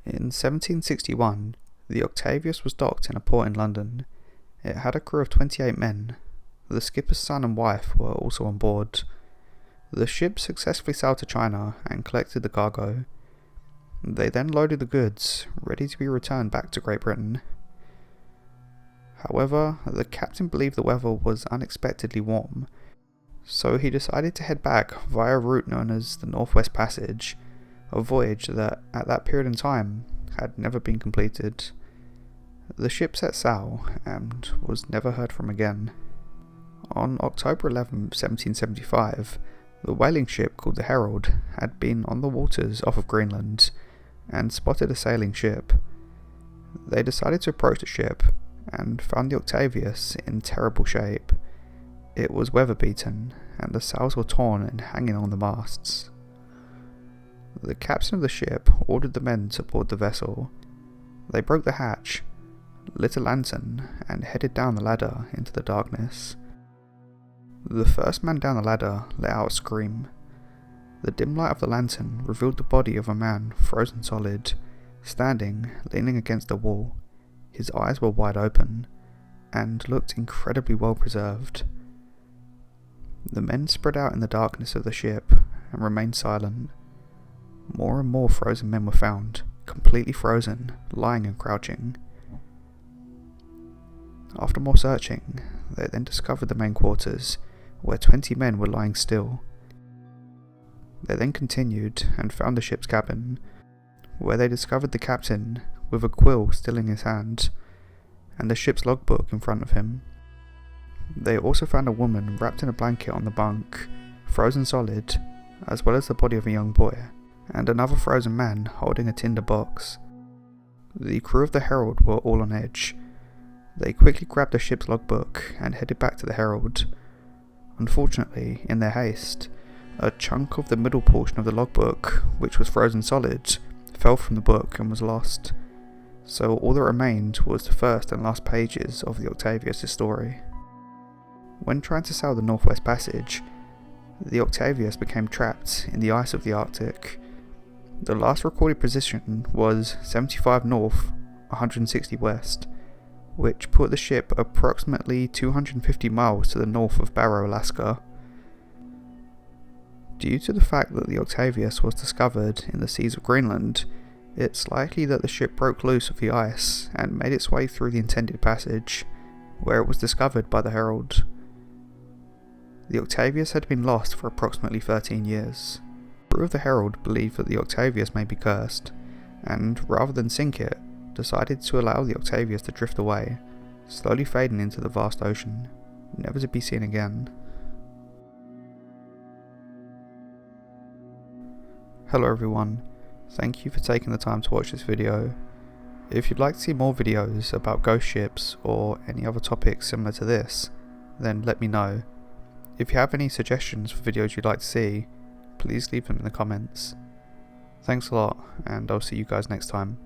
In 1761, the Octavius was docked in a port in London. It had a crew of 28 men. The skipper's son and wife were also on board. The ship successfully sailed to China and collected the cargo. They then loaded the goods, ready to be returned back to Great Britain. However, the captain believed the weather was unexpectedly warm, so he decided to head back via a route known as the Northwest Passage, a voyage that, at that period in time, had never been completed. The ship set sail and was never heard from again. On October 11, 1775, the whaling ship called the Herald had been on the waters off of Greenland and spotted a sailing ship. They decided to approach the ship and found the Octavius in terrible shape. It was weather-beaten and the sails were torn and hanging on the masts. The captain of the ship ordered the men to board the vessel. They broke the hatch, lit a lantern, and headed down the ladder into the darkness. The first man down the ladder let out a scream. The dim light of the lantern revealed the body of a man frozen solid, standing, leaning against the wall. His eyes were wide open, and looked incredibly well preserved. The men spread out in the darkness of the ship, and remained silent. More and more frozen men were found, completely frozen, lying and crouching. After more searching, they then discovered the main quarters, where 20 men were lying still. They then continued and found the ship's cabin, where they discovered the captain with a quill still in his hand, and the ship's logbook in front of him. They also found a woman wrapped in a blanket on the bunk, frozen solid, as well as the body of a young boy, and another frozen man holding a tinder box. The crew of the Herald were all on edge. They quickly grabbed the ship's logbook and headed back to the Herald. Unfortunately, in their haste, a chunk of the middle portion of the logbook, which was frozen solid, fell from the book and was lost, so all that remained was the first and last pages of the Octavius' story. When trying to sail the Northwest Passage, the Octavius became trapped in the ice of the Arctic. The last recorded position was 75 north, 160 west, which put the ship approximately 250 miles to the north of Barrow, Alaska. Due to the fact that the Octavius was discovered in the seas of Greenland, it's likely that the ship broke loose of the ice and made its way through the intended passage, where it was discovered by the Herald. The Octavius had been lost for approximately 13 years. The crew of the Herald believed that the Octavius may be cursed, and rather than sink it, decided to allow the Octavius to drift away, slowly fading into the vast ocean, never to be seen again. Hello everyone, thank you for taking the time to watch this video. If you'd like to see more videos about ghost ships or any other topics similar to this, then let me know. If you have any suggestions for videos you'd like to see, please leave them in the comments. Thanks a lot, and I'll see you guys next time.